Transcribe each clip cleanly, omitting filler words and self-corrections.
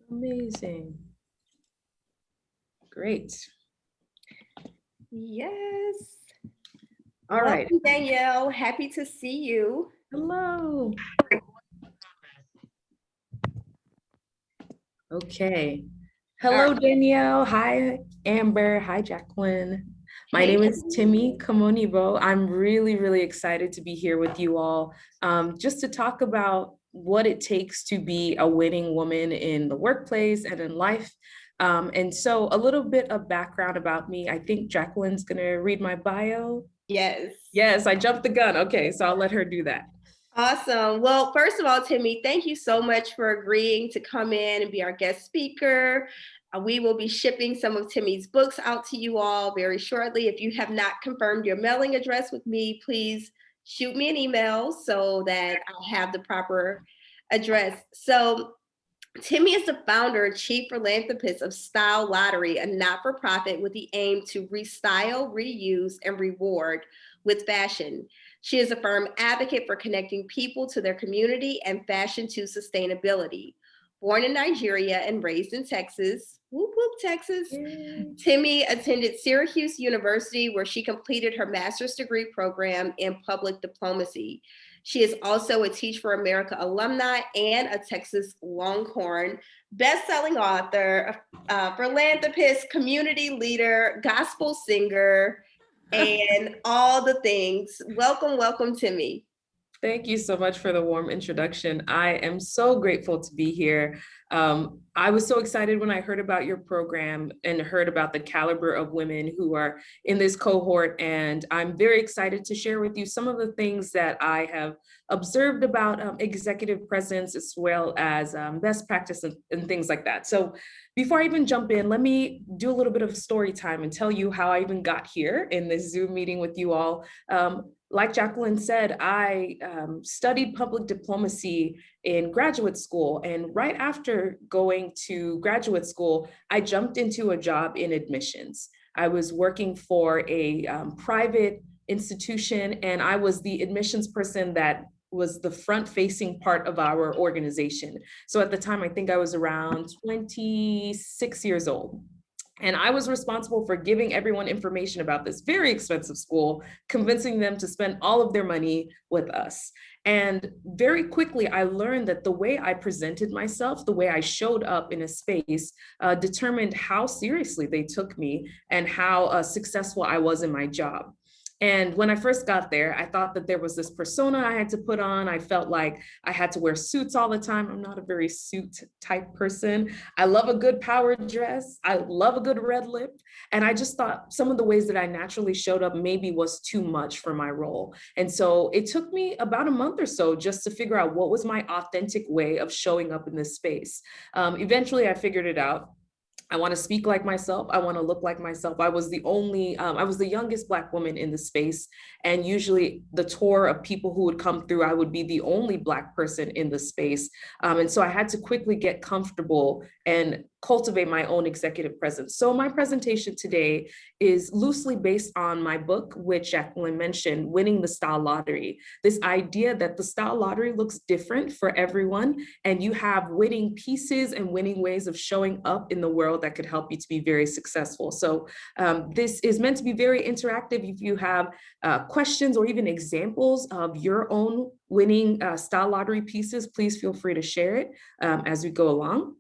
Amazing. Great. Yes. All right. Welcome, Danielle. Happy to see you. Hello. Okay. Hello, Danielle. Hi, Amber. Hi, Jacqueline. My Hey. name is Timmy Kamonibo. I'm really excited to be here with you all, just to talk about what it takes to be a winning woman in the workplace and in life. And so a little bit of background about me. I think Jacqueline's gonna read my bio. Yes. Yes, I jumped the gun. Okay, so I'll let her do that. Awesome. Well, first of all, Timmy, thank you so much for agreeing to come in and be our guest speaker. We will be shipping some of Timmy's books out to you all very shortly. If you have not confirmed your mailing address with me, please shoot me an email so that I have the proper address. So Timmy is the founder and chief philanthropist of Style Lottery, a not-for-profit with the aim to restyle, reuse, and reward with fashion. She is a firm advocate for connecting people to their community and fashion to sustainability. Born in Nigeria and raised in Texas, whoop whoop Texas, Yay. Timmy attended Syracuse University, where she completed her master's degree program in public diplomacy. She is also a Teach for America alumni and a Texas Longhorn best-selling author, philanthropist, community leader, gospel singer, and all the things. Welcome, welcome, Timmy. Thank you so much for the warm introduction. I am so grateful to be here. I was so excited when I heard about your program and heard about the caliber of women who are in this cohort. And I'm very excited to share with you some of the things that I have observed about executive presence, as well as best practice and things like that. So before I even jump in, let me do a little bit of story time and tell you how I even got here in this Zoom meeting with you all. Like Jacqueline said, I studied public diplomacy in graduate school. And right after going to graduate school, I jumped into a job in admissions. I was working for a private institution, and I was the admissions person that was the front-facing part of our organization. So at the time, I think I was around 26 years old. And I was responsible for giving everyone information about this very expensive school, convincing them to spend all of their money with us. And very quickly, I learned that the way I presented myself, the way I showed up in a space, determined how seriously they took me and how successful I was in my job. And when I first got there, I thought that there was this persona I had to put on. I felt like I had to wear suits all the time. I'm not a very suit type person. I love a good power dress. I love a good red lip. And I just thought some of the ways that I naturally showed up maybe was too much for my role. And so it took me about a month or so just to figure out what was my authentic way of showing up in this space. Eventually, I figured it out. I want to speak like myself. I want to look like myself. I was the youngest Black woman in the space. And usually the tour of people who would come through, I would be the only Black person in the space. And so I had to quickly get comfortable and cultivate my own executive presence. So my presentation today is loosely based on my book, which Jacqueline mentioned, Winning the Style Lottery. This idea that the style lottery looks different for everyone, and you have winning pieces and winning ways of showing up in the world that could help you to be very successful. So this is meant to be very interactive. If you have questions or even examples of your own winning style lottery pieces, please feel free to share it as we go along.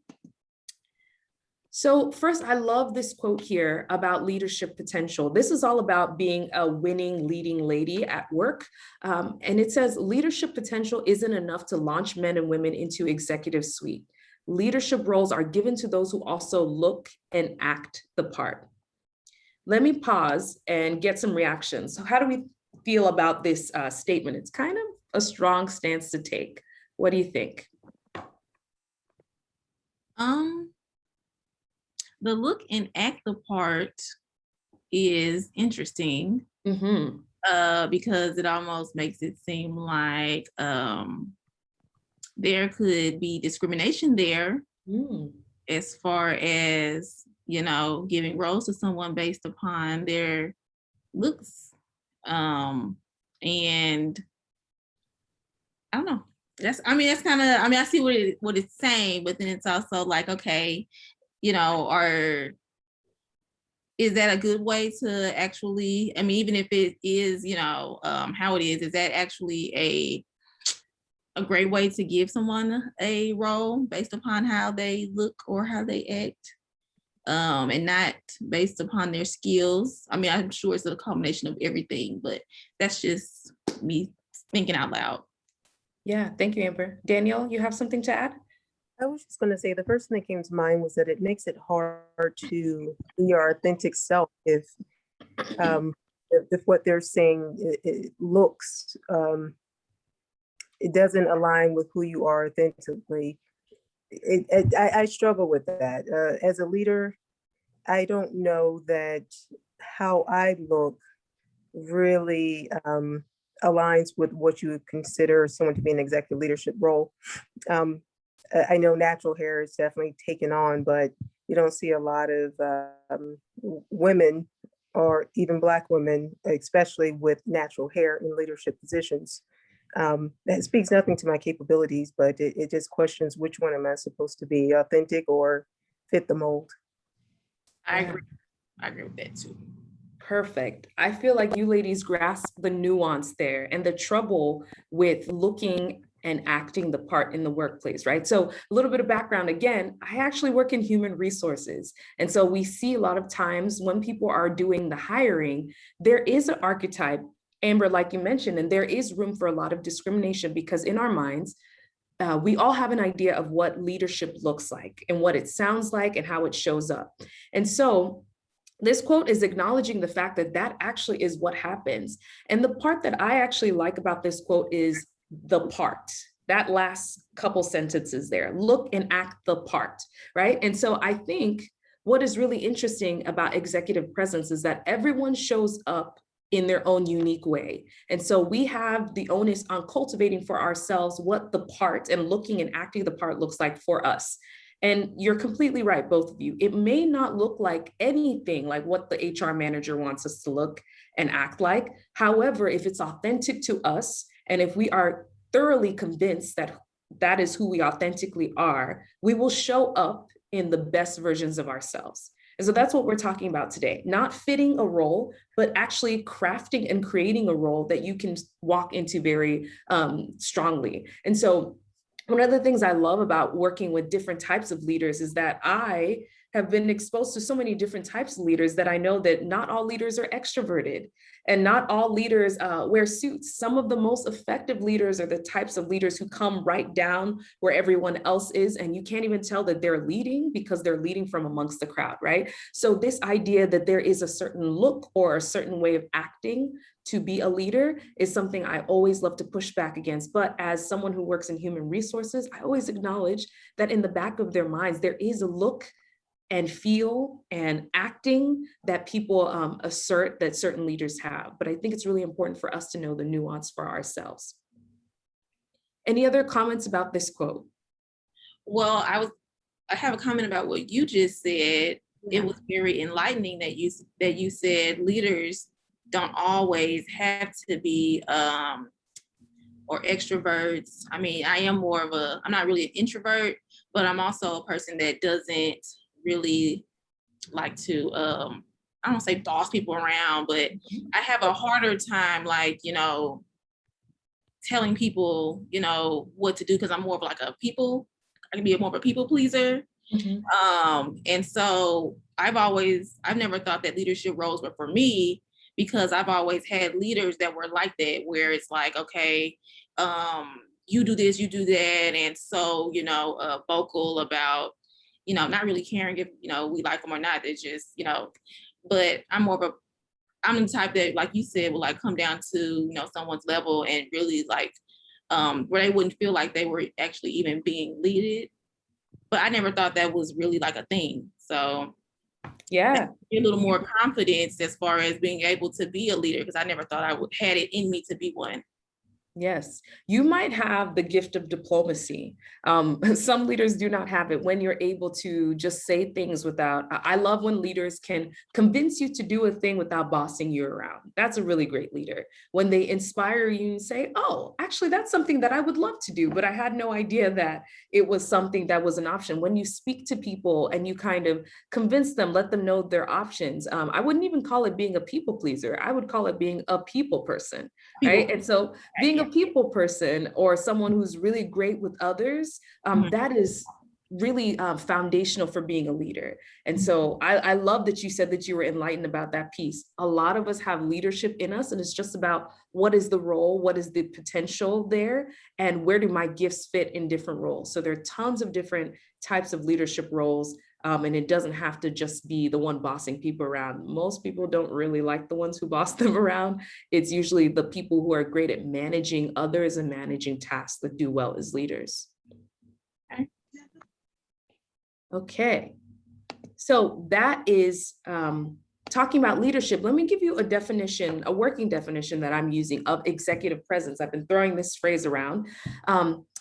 So first, I love this quote here about leadership potential. This is all about being a winning leading lady at work. And it says, leadership potential isn't enough to launch men and women into executive suite. Leadership roles are given to those who also look and act the part. Let me pause and get some reactions. So how do we feel about this statement? It's kind of a strong stance to take. What do you think? The look and act the part is interesting because it almost makes it seem like there could be discrimination there as far as, you know, giving roles to someone based upon their looks. And I don't know. that's kind of, I see what it's saying, but then it's also like, okay, or is that a good way to actually, even if it is, how it is that actually a great way to give someone a role based upon how they look or how they act, and not based upon their skills? I'm sure it's a combination of everything, but that's just me thinking out loud. Yeah, thank you, Amber. Danielle, you have something to add? I was just going to say the first thing that came to mind was that it makes it hard to be your authentic self um, if what they're saying it looks it doesn't align with who you are authentically. I struggle with that as a leader. I don't know that how I look really aligns with what you would consider someone to be an executive leadership role. I know natural hair is definitely taken on, but you don't see a lot of women or even Black women, especially with natural hair in leadership positions. That speaks nothing to my capabilities, but it just questions which one am I supposed to be, authentic or fit the mold. I agree. I agree with that too. Perfect. I feel like you ladies grasp the nuance there and the trouble with looking and acting the part in the workplace, right? So a little bit of background again, I actually work in human resources. And so we see a lot of times when people are doing the hiring, there is an archetype, Amber, like you mentioned, and there is room for a lot of discrimination because in our minds, we all have an idea of what leadership looks like and what it sounds like and how it shows up. And so this quote is acknowledging the fact that that actually is what happens. And the part that I actually like about this quote is the part, that last couple sentences there, look and act the part, right? And so I think what is really interesting about executive presence is that everyone shows up in their own unique way. And so we have the onus on cultivating for ourselves what the part and looking and acting the part looks like for us. And you're completely right, both of you. It may not look like anything like what the HR manager wants us to look and act like. However, if it's authentic to us, and if we are thoroughly convinced that that is who we authentically are, we will show up in the best versions of ourselves. And so that's what we're talking about today, not fitting a role, but actually crafting and creating a role that you can walk into very strongly. And so one of the things I love about working with different types of leaders is that I have been exposed to so many different types of leaders that I know that not all leaders are extroverted and not all leaders wear suits. Some of the most effective leaders are the types of leaders who come right down where everyone else is, and you can't even tell that they're leading because they're leading from amongst the crowd, right? So this idea that there is a certain look or a certain way of acting to be a leader is something I always love to push back against. But as someone who works in human resources, I always acknowledge that in the back of their minds, there is a look and feel and acting that people assert that certain leaders have. But I think it's really important for us to know the nuance for ourselves. Any other comments about this quote? Well, I have a comment about what you just said. Yeah. It was very enlightening that you said leaders don't always have to be or extroverts. I am I'm not really an introvert, but I'm also a person that doesn't really like to I don't say boss people around, but I have a harder time telling people what to do because I'm more of like I can be more of a people pleaser. And so I've never thought that leadership roles were for me because I've always had leaders that were like that, where it's like, okay, you do this, you do that. And so, vocal about, not really caring if, we like them or not. It's just, but I'm the type that, like you said, will like come down to, someone's level and really like, where they wouldn't feel like they were actually even being leaded. But I never thought that was really like a thing. So yeah, a little more confidence as far as being able to be a leader, because I never thought I had it in me to be one. Yes, you might have the gift of diplomacy. Some leaders do not have it when you're able to just say things without, I love when leaders can convince you to do a thing without bossing you around. That's a really great leader. When they inspire you and say, oh, actually, that's something that I would love to do, but I had no idea that it was something that was an option. When you speak to people and you kind of convince them, let them know their options. I wouldn't even call it being a people pleaser. I would call it being a people person, right? And so being a people person or someone who's really great with others, that is really foundational for being a leader. And so I love that you said that you were enlightened about that piece. A lot of us have leadership in us, and it's just about what is the role, what is the potential there, and where do my gifts fit in different roles. So there are tons of different types of leadership roles. And it doesn't have to just be the one bossing people around. Most people don't really like the ones who boss them around. It's usually the people who are great at managing others and managing tasks that do well as leaders. Okay, so that is talking about leadership. Let me give you a definition, a working definition that I'm using of executive presence. I've been throwing this phrase around.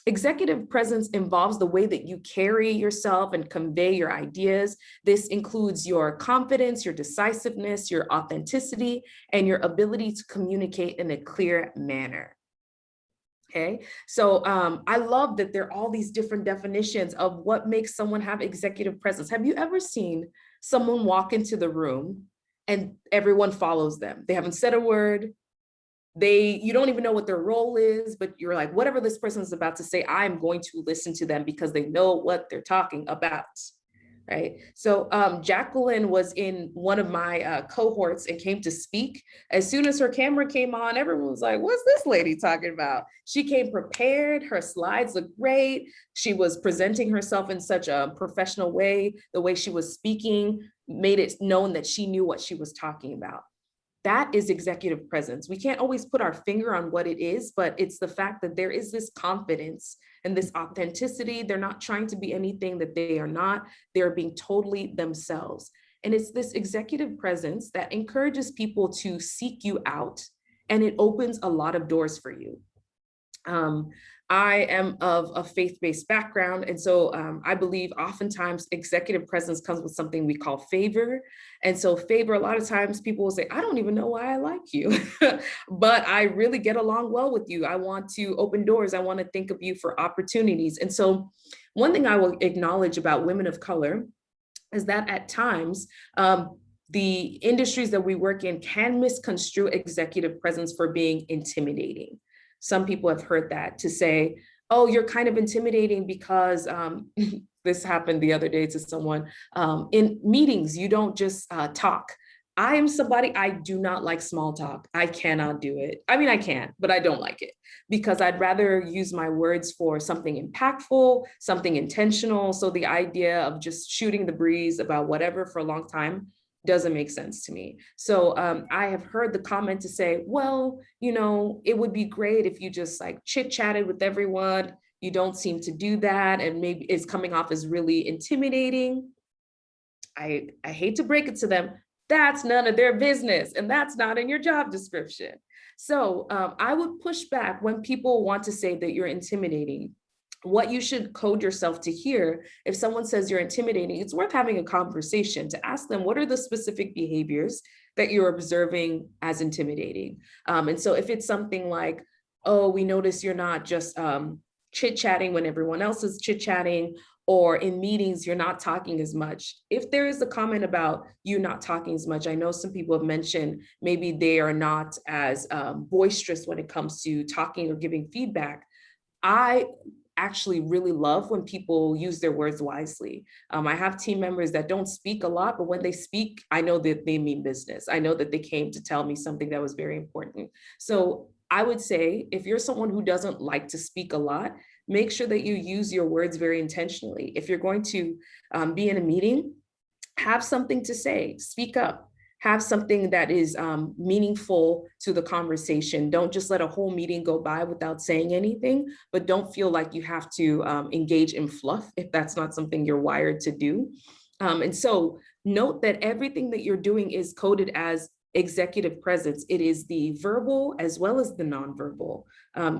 Executive presence involves the way that you carry yourself and convey your ideas. This includes your confidence, your decisiveness, your authenticity, and your ability to communicate in a clear manner. Okay, so I love that there are all these different definitions of what makes someone have executive presence. Have you ever seen someone walk into the room and everyone follows them? They haven't said a word. You don't even know what their role is, but you're like, whatever this person is about to say, I'm going to listen to them because they know what they're talking about, right? So Jacqueline was in one of my cohorts and came to speak. As soon as her camera came on, everyone was like, what's this lady talking about? She came prepared, her slides looked great. She was presenting herself in such a professional way. The way she was speaking made it known that she knew what she was talking about. That is executive presence. We can't always put our finger on what it is, but it's the fact that there is this confidence and this authenticity. They're not trying to be anything that they are not. They're being totally themselves. And it's this executive presence that encourages people to seek you out, and it opens a lot of doors for you. I am of a faith-based background. And so I believe oftentimes executive presence comes with something we call favor. And so favor, a lot of times people will say, I don't even know why I like you, but I really get along well with you. I want to open doors. I want to think of you for opportunities. And so one thing I will acknowledge about women of color is that at times, the industries that we work in can misconstrue executive presence for being intimidating. Some people have heard that to say, oh, you're kind of intimidating because this happened the other day to someone. In meetings, you don't just talk. I am somebody, I do not like small talk. I cannot do it. I mean, I can, but I don't like it because I'd rather use my words for something impactful, something intentional. So the idea of just shooting the breeze about whatever for a long time doesn't make sense to me. So I have heard the comment to say, well, you know, it would be great if you just like chit-chatted with everyone. You don't seem to do that. And maybe it's coming off as really intimidating. I hate to break it to them. That's none of their business. And that's not in your job description. So I would push back when people want to say that you're intimidating. What you should code yourself to hear, if someone says you're intimidating, it's worth having a conversation to ask them, what are the specific behaviors that you're observing as intimidating? And so if it's something like, oh, we notice you're not just chit-chatting when everyone else is chit-chatting, or in meetings, you're not talking as much. If there is a comment about you not talking as much, I know some people have mentioned maybe they are not as boisterous when it comes to talking or giving feedback. I actually really love when people use their words wisely. I have team members that don't speak a lot, but when they speak, I know that they mean business. I know that they came to tell me something that was very important. So I would say, if you're someone who doesn't like to speak a lot, make sure that you use your words very intentionally. If you're going to be in a meeting, have something to say, speak up. Have something that is meaningful to the conversation. Don't just let a whole meeting go by without saying anything, but don't feel like you have to engage in fluff if that's not something you're wired to do. And so note that everything that you're doing is coded as executive presence, it is the verbal as well as the nonverbal.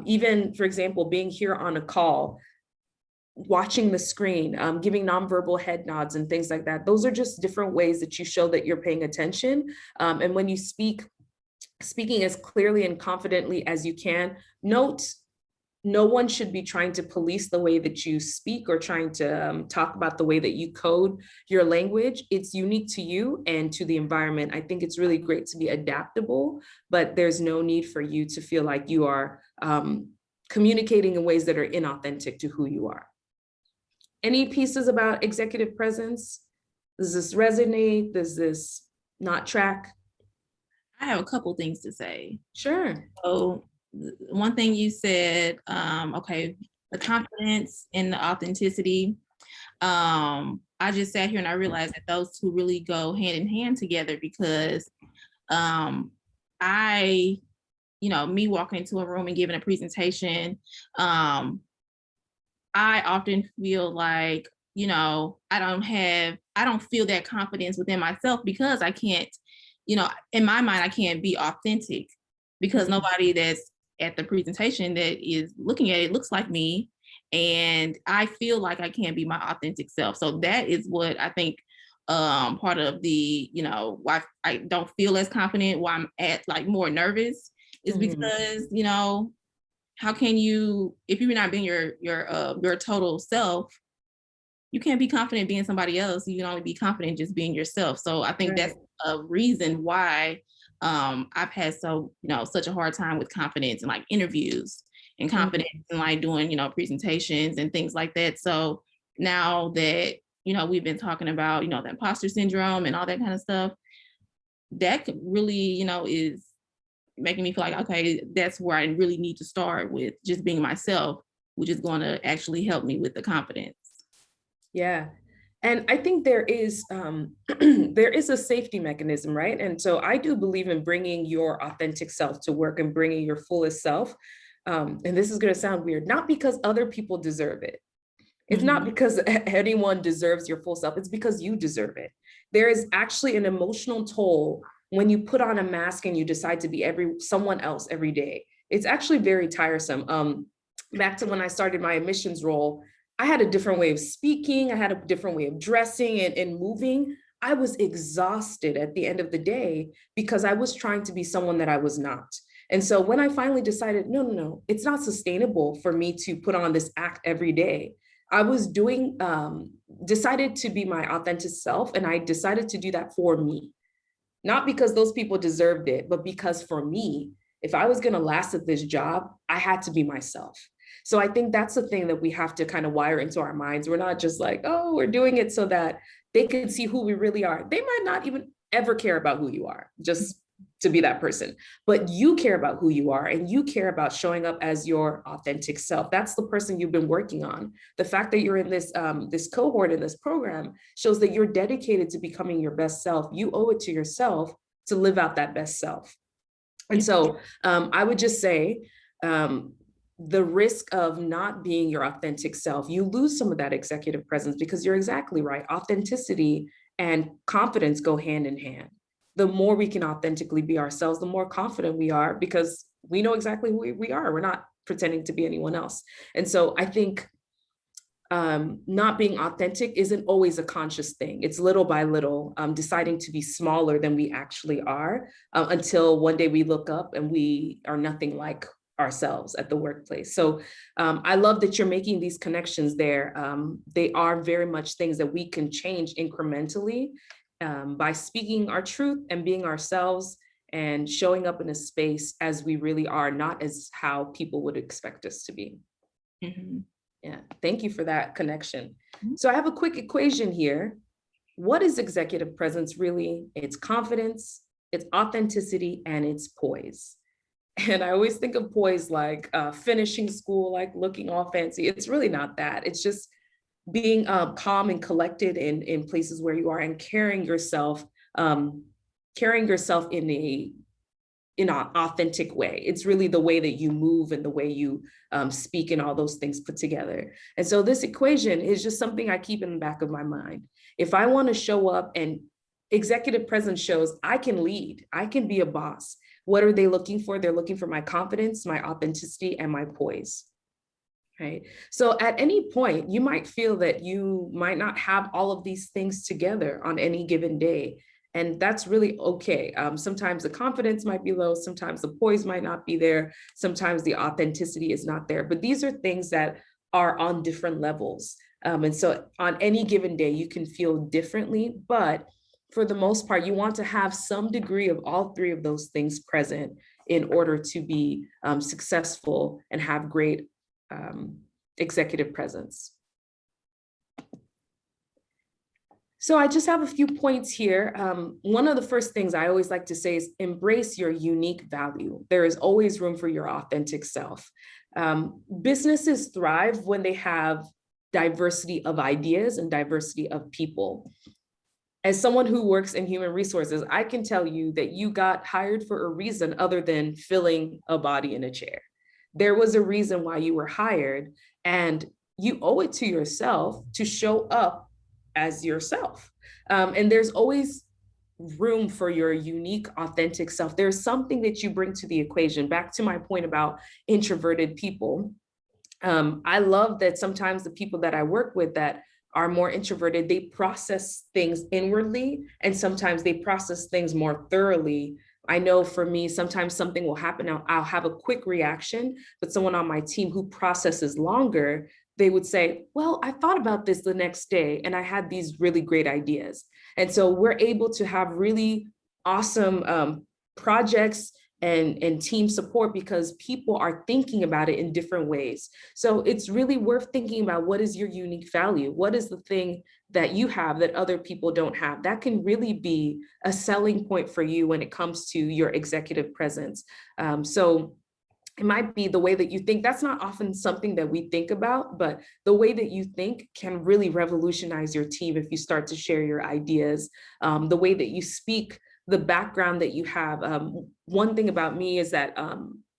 Even, for example, being here on a call, watching the screen, giving nonverbal head nods and things like that. Those are just different ways that you show that you're paying attention. And when you speaking as clearly and confidently as you can, note, no one should be trying to police the way that you speak or trying to talk about the way that you code your language. It's unique to you and to the environment. I think it's really great to be adaptable, but there's no need for you to feel like you are communicating in ways that are inauthentic to who you are. Any pieces about executive presence? Does this resonate? Does this not track? I have a couple things to say. Sure. So one thing you said, okay, the confidence and the authenticity. I just sat here and I realized that those two really go hand in hand together, because me walking into a room and giving a presentation, I often feel like, I don't feel that confidence within myself, because I can't, in my mind, I can't be authentic, because nobody that's at the presentation that is looking at it looks like me. And I feel like I can't be my authentic self. So that is what I think part of the, why I don't feel as confident, why I'm more nervous, is because, how can you, if you're not being your total self, you can't be confident being somebody else. You can only be confident just being yourself. So I think that's a reason why I've had such a hard time with confidence and interviews and confidence and doing, presentations and things like that. So now that, we've been talking about, the imposter syndrome and all that kind of stuff, that could really, is making me feel like, okay, that's where I really need to start with just being myself, which is going to actually help me with the confidence. Yeah. And I think there is there is a safety mechanism, right? And so I do believe in bringing your authentic self to work and bringing your fullest self. And this is going to sound weird, not because other people deserve it. It's not because anyone deserves your full self. It's because you deserve it. There is actually an emotional toll when you put on a mask and you decide to be someone else every day. It's actually very tiresome. Back to when I started my admissions role, I had a different way of speaking. I had a different way of dressing and moving. I was exhausted at the end of the day because I was trying to be someone that I was not. And so when I finally decided, no, it's not sustainable for me to put on this act every day, I was decided to be my authentic self. And I decided to do that for me, not because those people deserved it, but because for me, if I was going to last at this job, I had to be myself. So I think that's the thing that we have to kind of wire into our minds. We're not just like, oh, we're doing it so that they can see who we really are. They might not even ever care about who you are, just to be that person. But you care about who you are, and you care about showing up as your authentic self. That's the person you've been working on. The fact that you're in this cohort in this program shows that you're dedicated to becoming your best self. You owe it to yourself to live out that best self. And so I would just say, the risk of not being your authentic self, you lose some of that executive presence, because you're exactly right. Authenticity and confidence go hand in hand. The more we can authentically be ourselves, the more confident we are, because we know exactly who we are. We're not pretending to be anyone else. And so I think not being authentic isn't always a conscious thing. It's little by little, deciding to be smaller than we actually are, until one day we look up and we are nothing like ourselves at the workplace. So I love that you're making these connections there. They are very much things that we can change incrementally by speaking our truth and being ourselves and showing up in a space as we really are, not as how people would expect us to be. Yeah, thank you for that connection. So I have a quick equation here. What is executive presence really? It's confidence, it's authenticity, and it's poise. And I always think of poise like finishing school, like looking all fancy. It's really not that. It's just being calm and collected in places where you are, and carrying yourself in an authentic way. It's really the way that you move and the way you speak and all those things put together. And so this equation is just something I keep in the back of my mind. If I want to show up and executive presence shows I can lead, I can be a boss. What are they looking for? They're looking for my confidence, my authenticity, and my poise. Right. So at any point, you might feel that you might not have all of these things together on any given day. And that's really okay. Sometimes the confidence might be low. Sometimes the poise might not be there. Sometimes the authenticity is not there. But these are things that are on different levels. And so on any given day, you can feel differently. But for the most part, you want to have some degree of all three of those things present in order to be successful and have great executive presence. So I just have a few points here. One of the first things I always like to say is embrace your unique value. There is always room for your authentic self. Businesses thrive when they have diversity of ideas and diversity of people. As someone who works in human resources, I can tell you that you got hired for a reason other than filling a body in a chair. There was a reason why you were hired, and you owe it to yourself to show up as yourself. And there's always room for your unique, authentic self. There's something that you bring to the equation. Back to my point about introverted people. I love that sometimes the people that I work with that are more introverted, they process things inwardly, and sometimes they process things more thoroughly. I know for me, sometimes something will happen, I'll have a quick reaction, but someone on my team who processes longer, they would say, well, I thought about this the next day and I had these really great ideas. And so we're able to have really awesome projects and team support because people are thinking about it in different ways. So it's really worth thinking about what is your unique value? What is the thing that you have that other people don't have? That can really be a selling point for you when it comes to your executive presence. So it might be the way that you think. That's not often something that we think about, but the way that you think can really revolutionize your team if you start to share your ideas, the way that you speak, the background that you have. One thing about me is that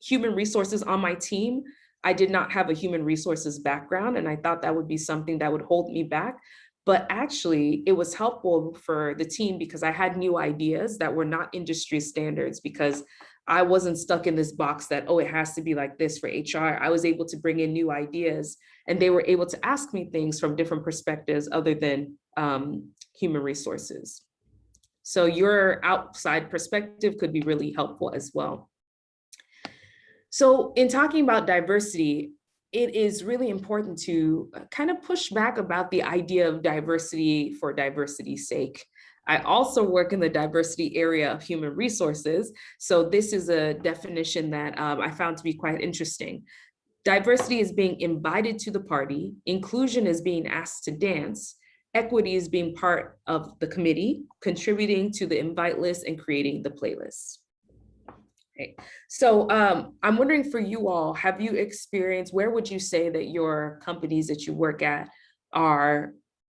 human resources on my team, I did not have a human resources background, and I thought that would be something that would hold me back. But actually, it was helpful for the team because I had new ideas that were not industry standards, because I wasn't stuck in this box that, oh, it has to be like this for HR. I was able to bring in new ideas, and they were able to ask me things from different perspectives other than human resources. So your outside perspective could be really helpful as well. So in talking about diversity, it is really important to kind of push back about the idea of diversity for diversity's sake. I also work in the diversity area of human resources. So this is a definition that I found to be quite interesting. Diversity is being invited to the party. Inclusion is being asked to dance. Equity is being part of the committee, contributing to the invite list and creating the playlist. Okay. So I'm wondering for you all, have you experienced, where would you say that your companies that you work at are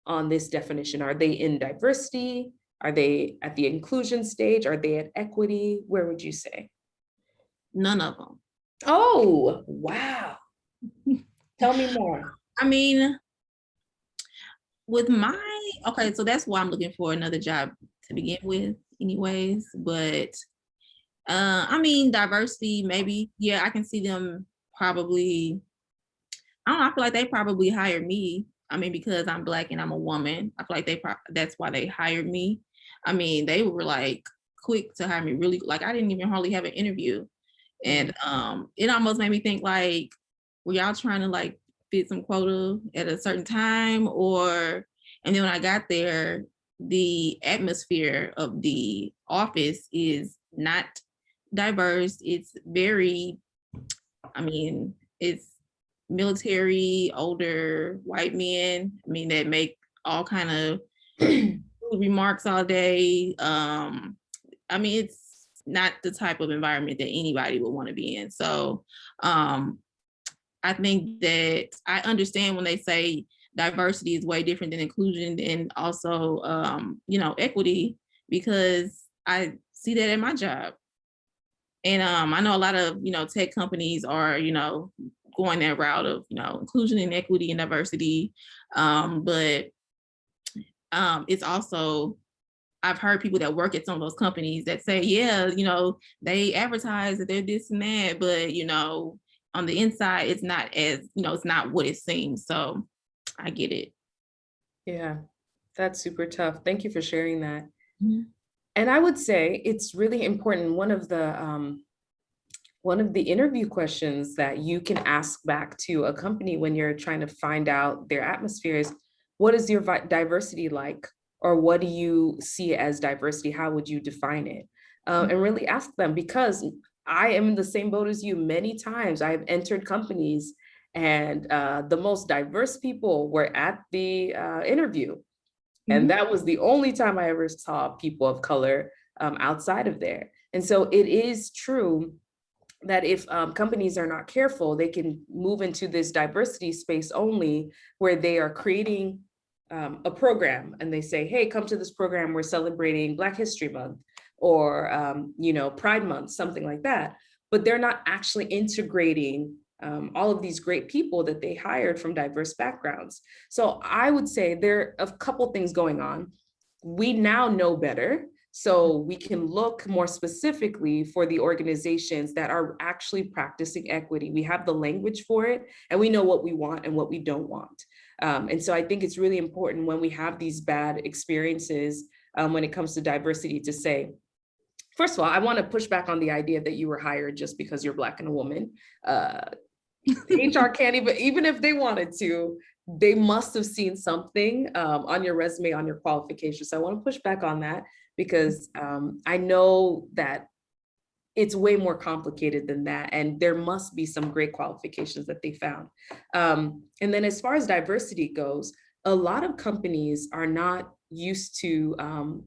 on this definition? Are they in diversity? Are they at the inclusion stage? Are they at equity? Where would you say? None of them. Oh, wow. Tell me more. I mean, okay, so that's why I'm looking for another job to begin with anyways, but I mean, diversity, maybe, yeah, I can see them probably, I don't know, I feel like they probably hired me. I mean, because I'm Black and I'm a woman, I feel like that's why they hired me. I mean, they were like quick to hire me, really, like I didn't even hardly have an interview. And it almost made me think like, were y'all trying to like fit some quota at a certain time? And then when I got there, the atmosphere of the office is not diverse. It's very, I mean, it's military, older white men, I mean, that make all kind of remarks all day. I mean, it's not the type of environment that anybody would want to be in. So I think that I understand when they say diversity is way different than inclusion and also, equity, because I see that in my job. And I know a lot of, tech companies are, going that route of, inclusion and equity and diversity. But it's also I've heard people that work at some of those companies that say, yeah, they advertise that they're this and that, but on the inside, it's not as, it's not what it seems. So I get it. Yeah, that's super tough. Thank you for sharing that. Mhm. And I would say it's really important. One of the interview questions that you can ask back to a company when you're trying to find out their atmosphere is, what is your diversity like? Or what do you see as diversity? How would you define it? And really ask them, because I am in the same boat as you. Many times I've entered companies and the most diverse people were at the interview. And that was the only time I ever saw people of color outside of there. And so it is true that if companies are not careful, they can move into this diversity space only, where they are creating a program and they say, hey, come to this program, we're celebrating Black History Month, or Pride Month, something like that. But they're not actually integrating all of these great people that they hired from diverse backgrounds. So I would say there are a couple things going on. We now know better, so we can look more specifically for the organizations that are actually practicing equity. We have the language for it, and we know what we want and what we don't want. And so I think it's really important when we have these bad experiences when it comes to diversity to say, first of all, I want to push back on the idea that you were hired just because you're Black and a woman. HR can't even if they wanted to, they must have seen something on your resume, on your qualifications. So I want to push back on that, because I know that it's way more complicated than that. And there must be some great qualifications that they found. And then as far as diversity goes, a lot of companies are not used to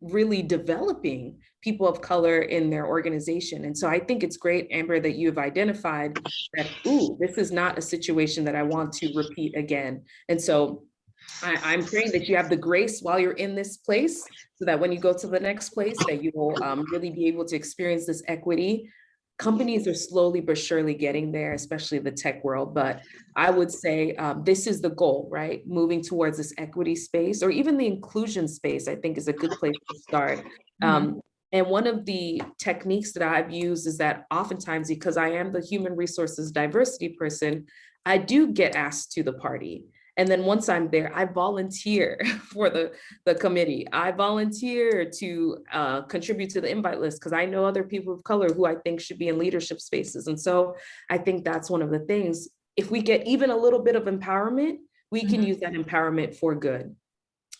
really developing people of color in their organization. And so I think it's great, Amber, that you've identified that, ooh, this is not a situation that I want to repeat again. And so I'm praying that you have the grace while you're in this place, so that when you go to the next place, that you will really be able to experience this equity. Companies are slowly but surely getting there, especially the tech world. But I would say this is the goal, right? Moving towards this equity space, or even the inclusion space, I think is a good place to start. And one of the techniques that I've used is that oftentimes, because I am the human resources diversity person, I do get asked to the party. And then once I'm there, I volunteer for the committee. I volunteer to contribute to the invite list, because I know other people of color who I think should be in leadership spaces. And so I think that's one of the things. If we get even a little bit of empowerment, we can use that empowerment for good.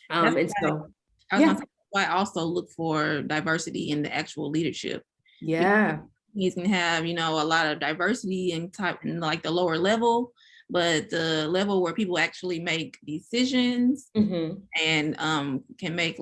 And so, yeah. I also look for diversity in the actual leadership. Yeah. You can have, a lot of diversity in like the lower level, but the level where people actually make decisions and can make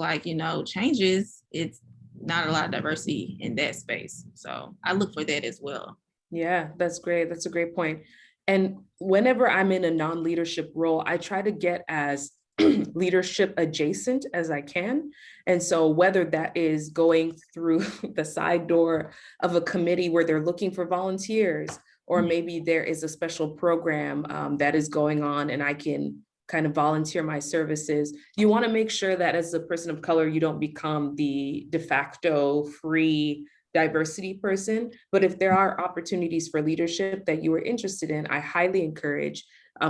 changes, it's not a lot of diversity in that space. So I look for that as well. Yeah, that's great. That's a great point. And whenever I'm in a non-leadership role, I try to get as leadership adjacent as I can. And so whether that is going through the side door of a committee where they're looking for volunteers, or maybe there is a special program that is going on and I can kind of volunteer my services. You want to make sure that as a person of color, you don't become the de facto free diversity person. But if there are opportunities for leadership that you are interested in, I highly encourage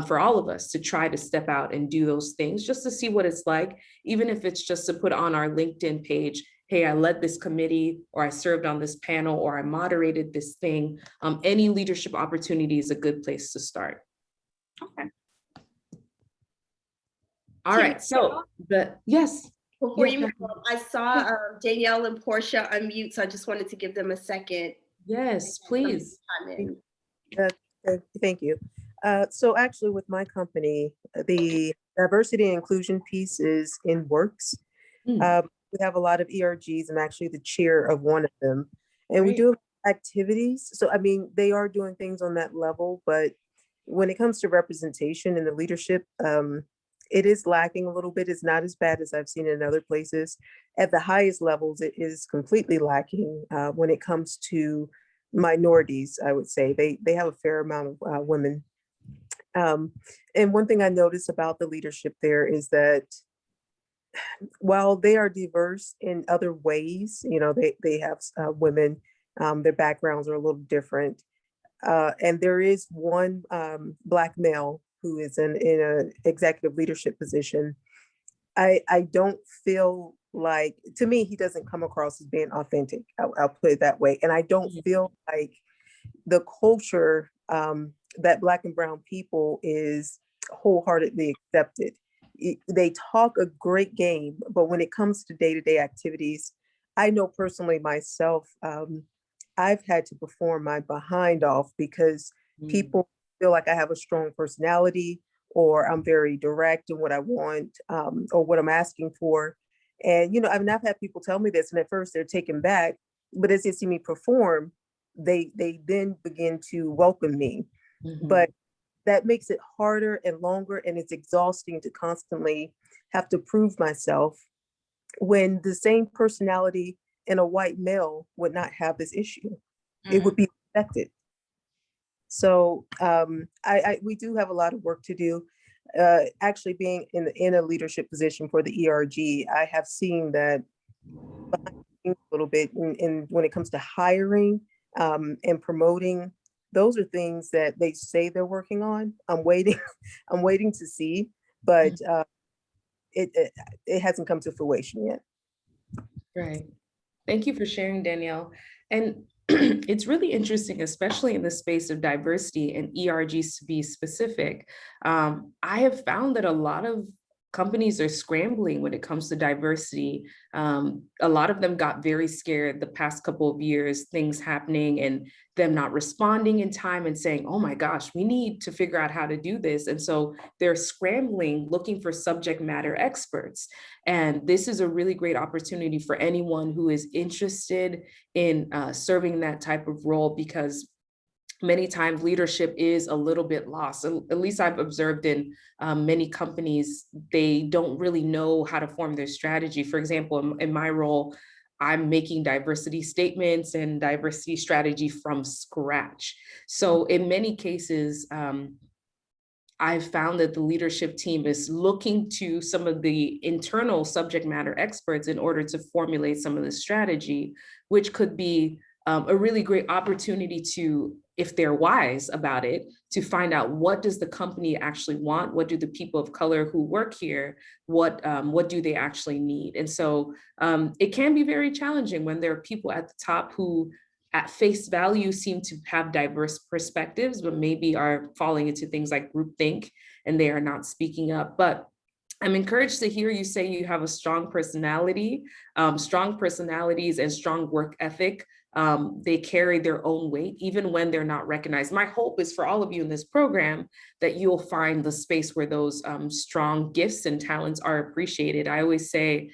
for all of us to try to step out and do those things, just to see what it's like, even if it's just to put on our LinkedIn page, hey, I led this committee, or I served on this panel, or I moderated this thing. Any leadership opportunity is a good place to start. Okay. All right, so yes. Before you move on, I saw Danielle and Portia unmute, so I just wanted to give them a second. Yes, please. Thank you. So actually with my company, the diversity and inclusion piece is in works. We have a lot of ERGs. I'm actually the chair of one of them. And we do activities. So, I mean, they are doing things on that level, but when it comes to representation in the leadership, it is lacking a little bit. It's not as bad as I've seen in other places. At the highest levels, it is completely lacking when it comes to minorities, I would say. They have a fair amount of women. And one thing I noticed about the leadership there is that while they are diverse in other ways, they have women, their backgrounds are a little different. And there is one Black male who is in a executive leadership position. I don't feel like, to me, he doesn't come across as being authentic. I'll put it that way. And I don't feel like the culture that Black and brown people is wholeheartedly accepted. They talk a great game, but when it comes to day-to-day activities, I know personally myself, I've had to perform my behind off because people feel like I have a strong personality, or I'm very direct in what I want, or what I'm asking for. And, I've had people tell me this, and at first they're taken back, but as they see me perform, they then begin to welcome me. But that makes it harder and longer, and it's exhausting to constantly have to prove myself when the same personality in a white male would not have this issue. It would be expected. So we do have a lot of work to do. Actually, being in a leadership position for the ERG, I have seen that a little bit in when it comes to hiring and promoting. Those are things that they say they're working on. I'm waiting. I'm waiting to see, but it hasn't come to fruition yet. Right. Thank you for sharing, Danielle. And it's really interesting, especially in the space of diversity and ERGs to be specific. I have found that a lot of companies are scrambling when it comes to diversity. A lot of them got very scared the past couple of years, things happening and them not responding in time and saying, oh my gosh, we need to figure out how to do this. And so they're scrambling, looking for subject matter experts. And this is a really great opportunity for anyone who is interested in serving that type of role, because many times leadership is a little bit lost. At least I've observed in many companies, they don't really know how to form their strategy. For example, in my role, I'm making diversity statements and diversity strategy from scratch. So in many cases, I've found that the leadership team is looking to some of the internal subject matter experts in order to formulate some of the strategy, which could be a really great opportunity to, if they're wise about it, to find out what does the company actually want? What do the people of color who work here, what do they actually need? And so it can be very challenging when there are people at the top who at face value seem to have diverse perspectives, but maybe are falling into things like groupthink and they are not speaking up. But I'm encouraged to hear you say you have a strong personality, strong personalities and strong work ethic. They carry their own weight, even when they're not recognized. My hope is for all of you in this program that you'll find the space where those strong gifts and talents are appreciated. I always say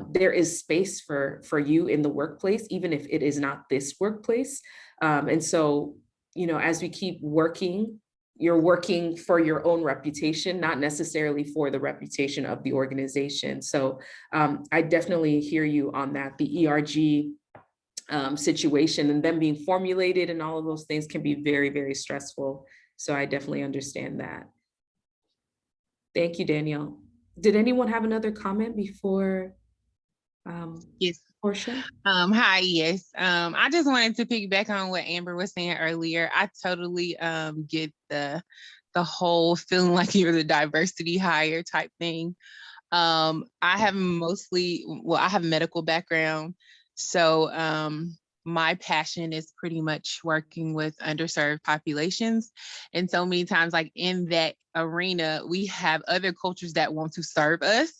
there is space for you in the workplace, even if it is not this workplace. And so, as we keep working, you're working for your own reputation, not necessarily for the reputation of the organization. So I definitely hear you on that. The ERG situation and them being formulated and all of those things can be very, very stressful. So I definitely understand that. Thank you, Danielle. Did anyone have another comment before Yes. Portia? Hi, yes. I just wanted to piggyback on what Amber was saying earlier. I totally get the whole feeling like you're the diversity hire type thing. I have I have a medical background. So my passion is pretty much working with underserved populations. And so many times, like in that arena, we have other cultures that want to serve us.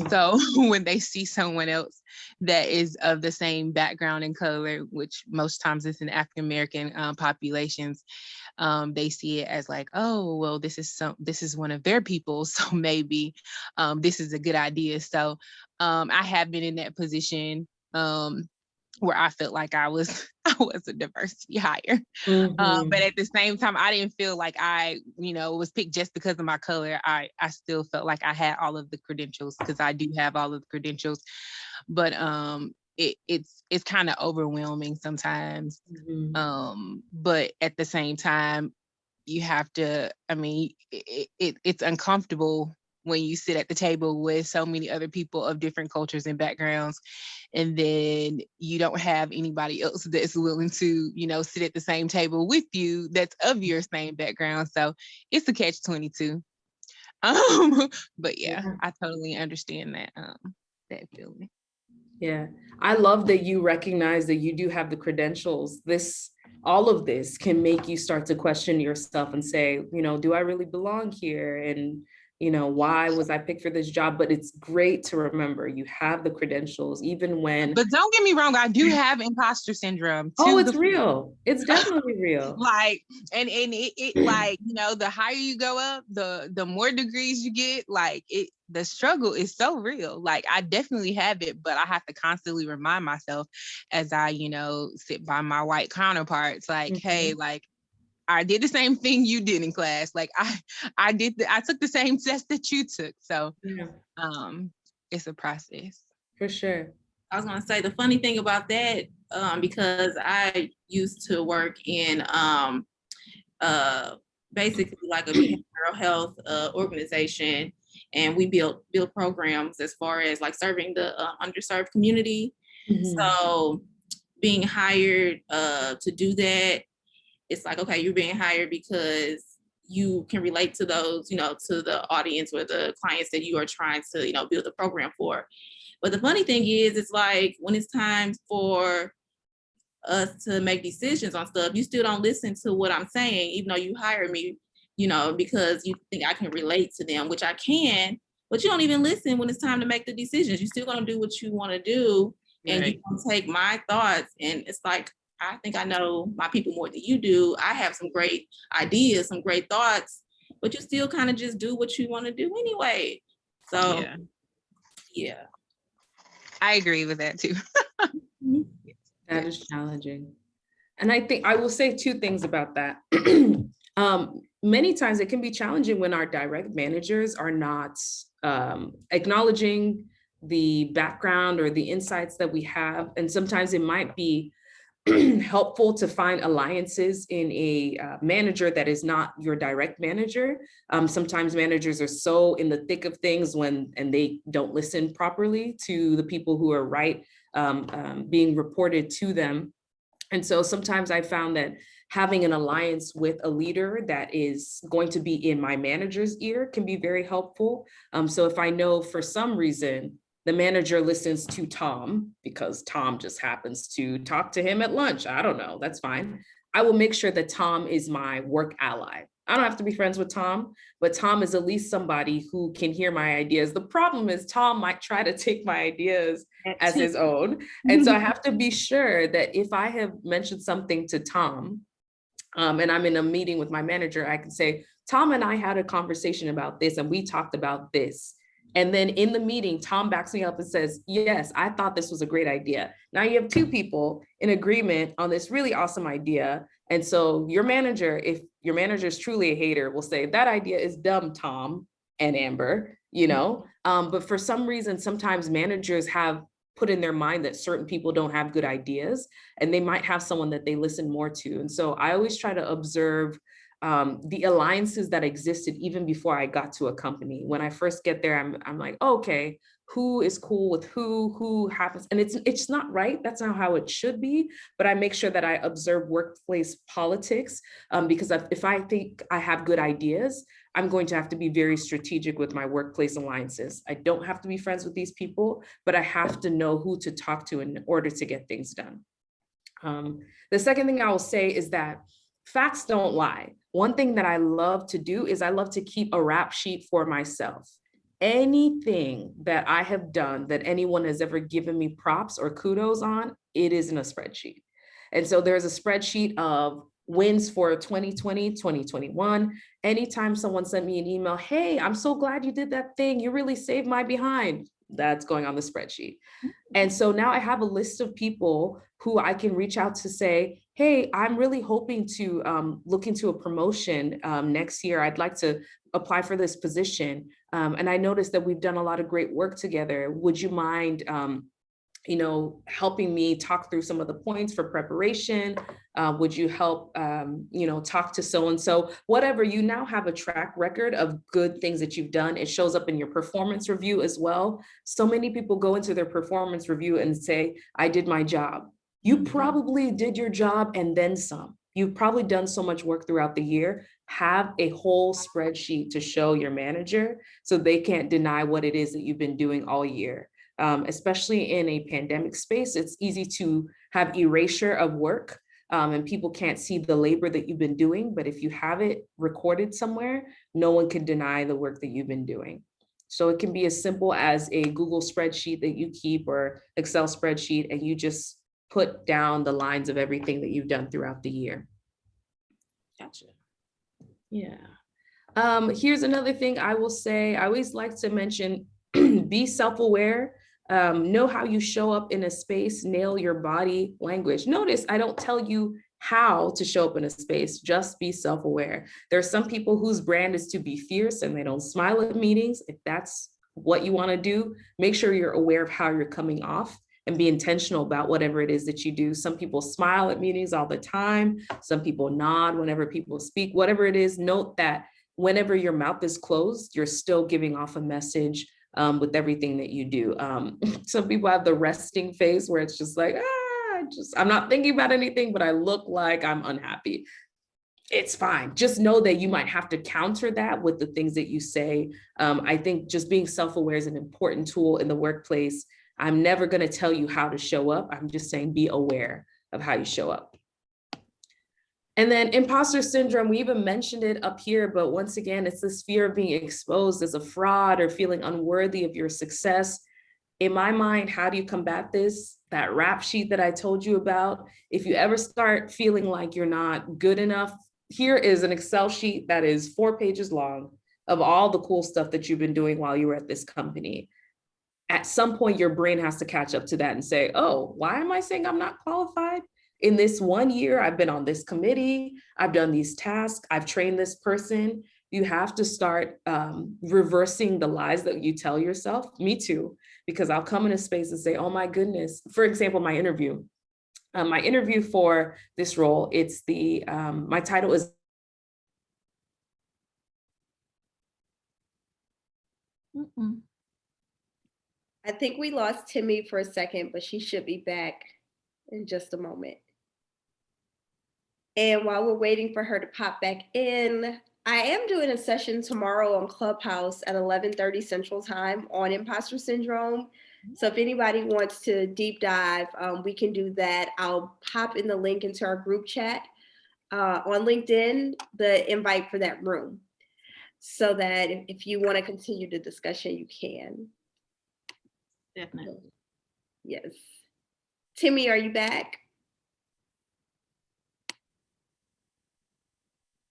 So when they see someone else that is of the same background and color, which most times is in African American populations, they see it as like, oh, well, this is one of their people, so maybe this is a good idea. So I have been in that position where I felt like I was a diversity hire. But at the same time, I didn't feel like I, was picked just because of my color. I still felt like I had all of the credentials, because I do have all of the credentials. But it's kind of overwhelming sometimes. But at the same time, you have to, it's uncomfortable when you sit at the table with so many other people of different cultures and backgrounds, and then you don't have anybody else that's willing to, you know, sit at the same table with you that's of your same background. So it's a catch-22. But yeah, I totally understand that feeling. Yeah, I love that you recognize that you do have the credentials. All of this can make you start to question yourself and say, you know, do I really belong here? And, you know, why was I picked for this job? But it's great to remember you have the credentials, even when. But don't get me wrong, I do have imposter syndrome. Oh, it's real. It's definitely real. Like, and it like, you know, the higher you go up, the more degrees you get, like the struggle is so real. Like, I definitely have it, but I have to constantly remind myself as I, you know, sit by my white counterparts, like, hey, like, I did the same thing you did in class. Like, I took the same test that you took. So it's a process. For sure. I was gonna say the funny thing about that, because I used to work in basically like a behavioral health organization, and we built programs as far as like serving the underserved community. So being hired to do that, it's like, okay, you're being hired because you can relate to those, you know, to the audience or the clients that you are trying to, you know, build a program for. But the funny thing is, it's like when it's time for us to make decisions on stuff, you still don't listen to what I'm saying, even though you hired me, you know, because you think I can relate to them, which I can, but you don't even listen when it's time to make the decisions. You're still gonna do what you wanna do, and you don't take my thoughts. And it's like, I think I know my people more than you do. I have some great ideas, some great thoughts, but you still kind of just do what you wanna do anyway. So yeah. I agree with that too. That is challenging. And I think I will say two things about that. Many times it can be challenging when our direct managers are not acknowledging the background or the insights that we have. And sometimes it might be helpful to find alliances in a manager that is not your direct manager. Sometimes managers are so in the thick of things and they don't listen properly to the people who are being reported to them. And so sometimes I found that having an alliance with a leader that is going to be in my manager's ear can be very helpful. So if I know for some reason the manager listens to Tom because Tom just happens to talk to him at lunch, I don't know, that's fine. I will make sure that Tom is my work ally. I don't have to be friends with Tom, but Tom is at least somebody who can hear my ideas. The problem is Tom might try to take my ideas as his own. And so I have to be sure that if I have mentioned something to Tom, and I'm in a meeting with my manager, I can say, Tom and I had a conversation about this and we talked about this. And then in the meeting, Tom backs me up and says, yes, I thought this was a great idea. Now you have two people in agreement on this really awesome idea. And so your manager, if your manager is truly a hater, will say, that idea is dumb, Tom and Amber, you know? But for some reason, sometimes managers have put in their mind that certain people don't have good ideas and they might have someone that they listen more to. And so I always try to observe the alliances that existed even before I got to a company. When I first get there, I'm like, okay, who is cool with who happens, and it's not right. That's not how it should be. But I make sure that I observe workplace politics because if I think I have good ideas, I'm going to have to be very strategic with my workplace alliances. I don't have to be friends with these people, but I have to know who to talk to in order to get things done. The second thing I will say is that facts don't lie. One thing that I love to do is I love to keep a rap sheet for myself. Anything that I have done that anyone has ever given me props or kudos on, it is in a spreadsheet. And so there's a spreadsheet of wins for 2020, 2021. Anytime someone sent me an email, hey, I'm so glad you did that thing. You really saved my behind. That's going on the spreadsheet. And so now I have a list of people who I can reach out to say, hey, I'm really hoping to look into a promotion next year. I'd like to apply for this position. And I noticed that we've done a lot of great work together. Would you mind helping me talk through some of the points for preparation? Would you help, talk to so-and-so? Whatever, you now have a track record of good things that you've done. It shows up in your performance review as well. So many people go into their performance review and say, I did my job. You probably did your job and then some. You've probably done so much work throughout the year. Have a whole spreadsheet to show your manager so they can't deny what it is that you've been doing all year. Especially in a pandemic space, it's easy to have erasure of work, and people can't see the labor that you've been doing. But if you have it recorded somewhere, no one can deny the work that you've been doing. So it can be as simple as a Google spreadsheet that you keep or Excel spreadsheet, and you just put down the lines of everything that you've done throughout the year. Gotcha. Yeah. Here's another thing I will say. I always like to mention, be self-aware, know how you show up in a space, nail your body language. Notice I don't tell you how to show up in a space, just be self-aware. There are some people whose brand is to be fierce and they don't smile at meetings. If that's what you want to do, make sure you're aware of how you're coming off and be intentional about whatever it is that you do. Some people smile at meetings all the time. Some people nod whenever people speak. Whatever it is, note that whenever your mouth is closed, you're still giving off a message with everything that you do. Some people have the resting face where it's just like, I'm not thinking about anything, but I look like I'm unhappy. It's fine. Just know that you might have to counter that with the things that you say. I think just being self-aware is an important tool in the workplace. I'm never going to tell you how to show up. I'm just saying be aware of how you show up. And then imposter syndrome, we even mentioned it up here, but once again, it's this fear of being exposed as a fraud or feeling unworthy of your success. In my mind, how do you combat this? That rap sheet that I told you about. If you ever start feeling like you're not good enough, here is an Excel sheet that is 4 pages long of all the cool stuff that you've been doing while you were at this company. At some point, your brain has to catch up to that and say, oh, why am I saying I'm not qualified? In this 1 year, I've been on this committee, I've done these tasks, I've trained this person. You have to start reversing the lies that you tell yourself. Me too, because I'll come in a space and say, oh my goodness. For example, my interview for this role, it's my title is. I think we lost Timmy for a second, but she should be back in just a moment. And while we're waiting for her to pop back in, I am doing a session tomorrow on Clubhouse at 11:30 Central Time on imposter syndrome. So if anybody wants to deep dive, we can do that. I'll pop in the link into our group chat on LinkedIn, the invite for that room, so that if you want to continue the discussion, you can. Definitely. Yes. Timmy, are you back?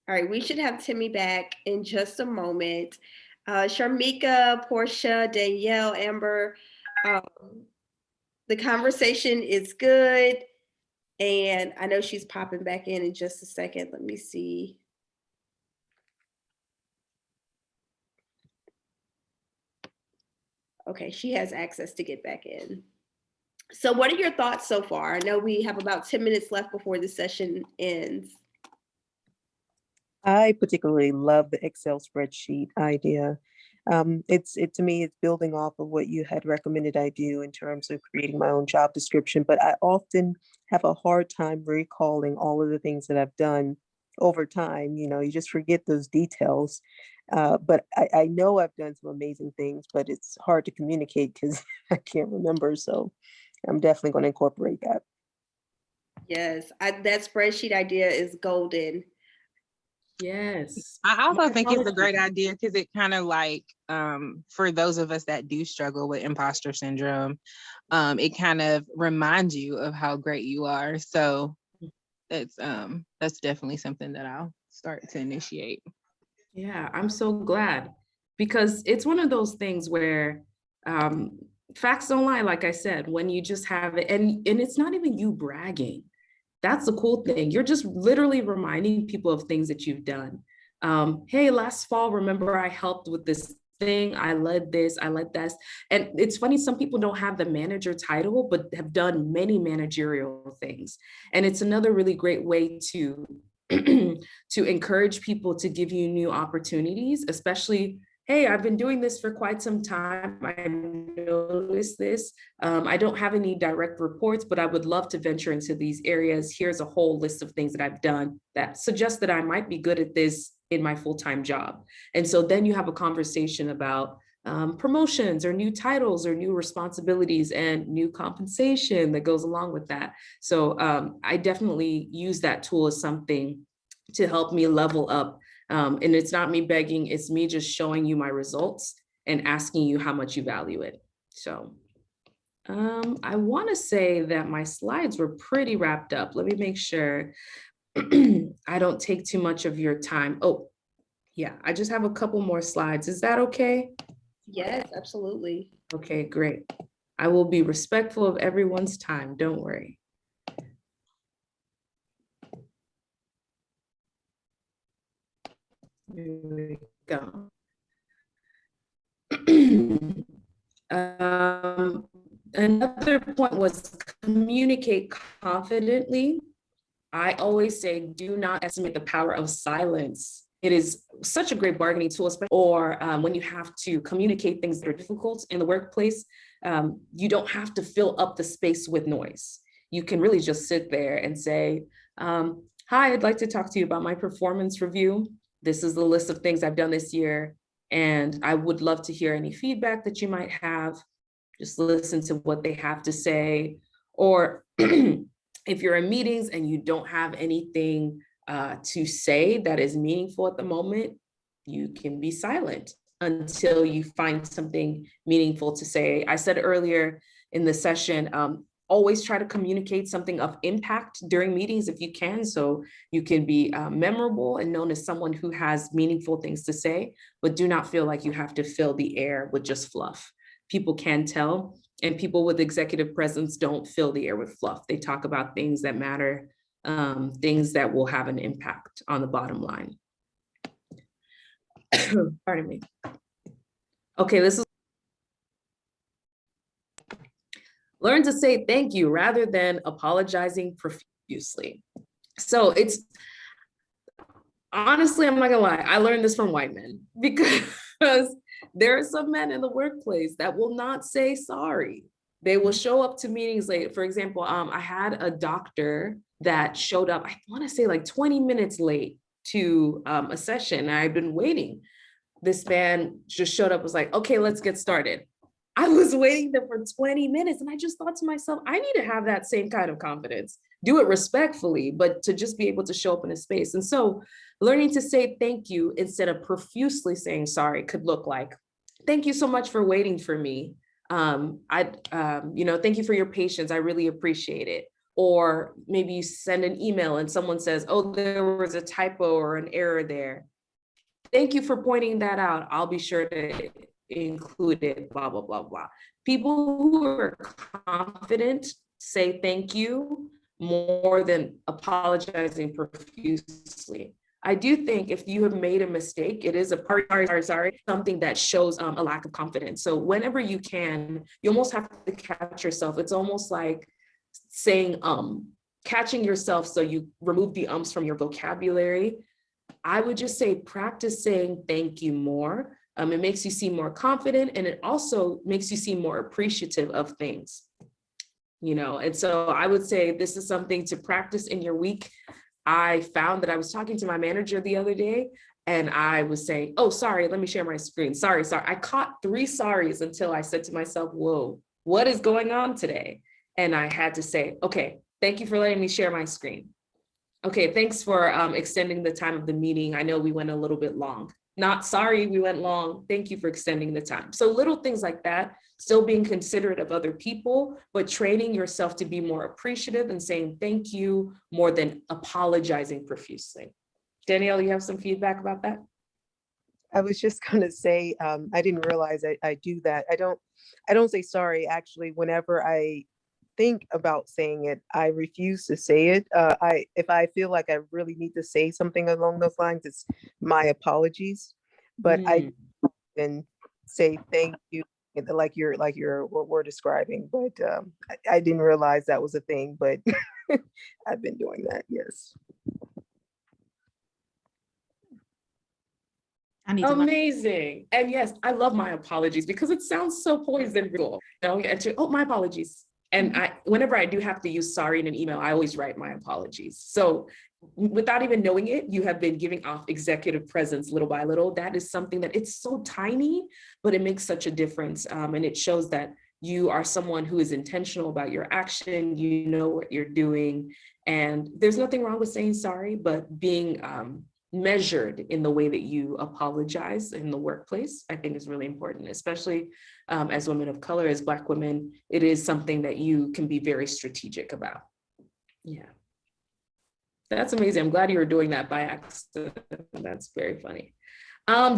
All right, we should have Timmy back in just a moment. Sharmika, Portia, Danielle, Amber, the conversation is good. And I know she's popping back in just a second. Let me see. Okay, she has access to get back in. So what are your thoughts so far? I know we have about 10 minutes left before the session ends. I particularly love the Excel spreadsheet idea. To me, it's building off of what you had recommended I do in terms of creating my own job description, but I often have a hard time recalling all of the things that I've done over time. You just forget those details. But I know I've done some amazing things, but it's hard to communicate because I can't remember. So I'm definitely going to incorporate that. Yes, that spreadsheet idea is golden. Yes. I also think it's a great idea because it kind of like, for those of us that do struggle with imposter syndrome, it kind of reminds you of how great you are. So that's definitely something that I'll start to initiate. Yeah, I'm so glad, because it's one of those things where facts don't lie, like I said, when you just have it, and it's not even you bragging. That's the cool thing. You're just literally reminding people of things that you've done. Hey, last fall, remember I helped with this thing. I led this, I led that. And it's funny, some people don't have the manager title, but have done many managerial things. And it's another really great way to to encourage people to give you new opportunities, especially, hey, I've been doing this for quite some time. I noticed this. I don't have any direct reports, but I would love to venture into these areas. Here's a whole list of things that I've done that suggest that I might be good at this in my full-time job. And so then you have a conversation about promotions or new titles or new responsibilities and new compensation that goes along with that. So I definitely use that tool as something to help me level up. And it's not me begging, it's me just showing you my results and asking you how much you value it. So I want to say that my slides were pretty wrapped up. Let me make sure I don't take too much of your time. Oh, yeah, I just have a couple more slides. Is that okay? Yes, absolutely. Okay, great. I will be respectful of everyone's time. Don't worry. Here we go. Another point was communicate confidently. I always say, do not estimate the power of silence. It is such a great bargaining tool, or when you have to communicate things that are difficult in the workplace, you don't have to fill up the space with noise. You can really just sit there and say, hi, I'd like to talk to you about my performance review. This is the list of things I've done this year, and I would love to hear any feedback that you might have. Just listen to what they have to say. Or if you're in meetings and you don't have anything to say that is meaningful at the moment, you can be silent until you find something meaningful to say. I said earlier in the session, always try to communicate something of impact during meetings if you can, so you can be memorable and known as someone who has meaningful things to say, but do not feel like you have to fill the air with just fluff. People can tell, and people with executive presence don't fill the air with fluff. They talk about things that matter, things that will have an impact on the bottom line. Pardon me. Okay, this is learn to say thank you rather than apologizing profusely. So it's honestly, I'm not gonna lie, I learned this from white men because there are some men in the workplace that will not say sorry. They will show up to meetings late. For example, I had a doctor that showed up, I want to say like 20 minutes late to a session. I've been waiting. This man just showed up, was like, okay, let's get started. I was waiting there for 20 minutes and I just thought to myself, I need to have that same kind of confidence. Do it respectfully, but to just be able to show up in a space. And so learning to say thank you instead of profusely saying sorry could look like, thank you so much for waiting for me. Thank you for your patience. I really appreciate it. Or maybe you send an email and someone says, oh, there was a typo or an error there. Thank you for pointing that out. I'll be sure to include it, blah, blah, blah, blah. People who are confident say thank you more than apologizing profusely. I do think if you have made a mistake, it is something that shows a lack of confidence. So whenever you can, you almost have to catch yourself. It's almost like saying catching yourself so you remove the ums from your vocabulary. I would just say practice saying thank you more. It makes you seem more confident, and it also makes you seem more appreciative of things, and so I would say this is something to practice in your week. I found that I was talking to my manager the other day and I was saying, oh, sorry, let me share my screen. Sorry. I caught 3 sorries until I said to myself, whoa, what is going on today? And I had to say, okay, thank you for letting me share my screen. Okay, thanks for extending the time of the meeting. I know we went a little bit long. Not sorry we went long. Thank you for extending the time. So little things like that, still being considerate of other people, but training yourself to be more appreciative and saying thank you more than apologizing profusely. Danielle, you have some feedback about that? I was just gonna say, I didn't realize I do that. I don't say sorry. Actually, whenever I think about saying it, I refuse to say it. If I feel like I really need to say something along those lines, it's my apologies. But I and say thank you, like you're what we're describing. But I didn't realize that was a thing, but I've been doing that. Yes. I need to learn. Amazing. And yes, I love my apologies because it sounds so poisoned. You know, oh, my apologies. And whenever I do have to use sorry in an email, I always write my apologies. So without even knowing it, you have been giving off executive presence little by little. That is something that it's so tiny, but it makes such a difference. And it shows that you are someone who is intentional about your action, you know what you're doing. And there's nothing wrong with saying sorry, but being measured in the way that you apologize in the workplace, I think is really important, especially as women of color, as Black women. It is something that you can be very strategic about. Yeah. That's amazing. I'm glad you were doing that by accident. That's very funny.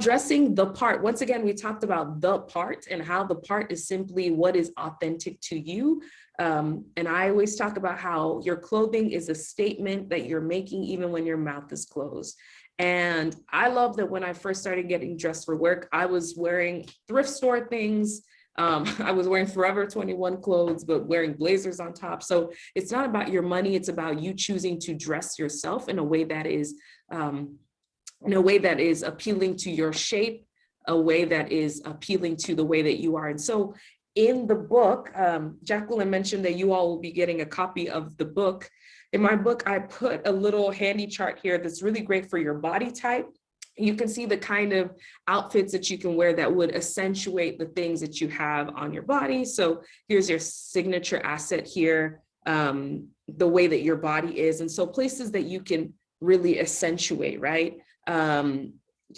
Dressing the part. Once again, we talked about the part and how the part is simply what is authentic to you. And I always talk about how your clothing is a statement that you're making even when your mouth is closed. And I love that when I first started getting dressed for work, I was wearing thrift store things. I was wearing Forever 21 clothes, but wearing blazers on top. So it's not about your money. It's about you choosing to dress yourself in a way that is appealing to your shape, a way that is appealing to the way that you are. And so in the book, Jacqueline mentioned that you all will be getting a copy of the book. In my book, I put a little handy chart here that's really great for your body type. You can see the kind of outfits that you can wear that would accentuate the things that you have on your body. So here's your signature asset here, the way that your body is. And so places that you can really accentuate, right?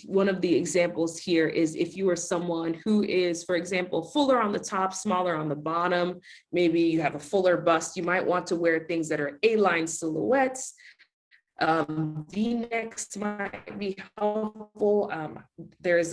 One of the examples here is if you are someone who is, for example, fuller on the top, smaller on the bottom, maybe you have a fuller bust, you might want to wear things that are A-line silhouettes. V-necks might be helpful. There's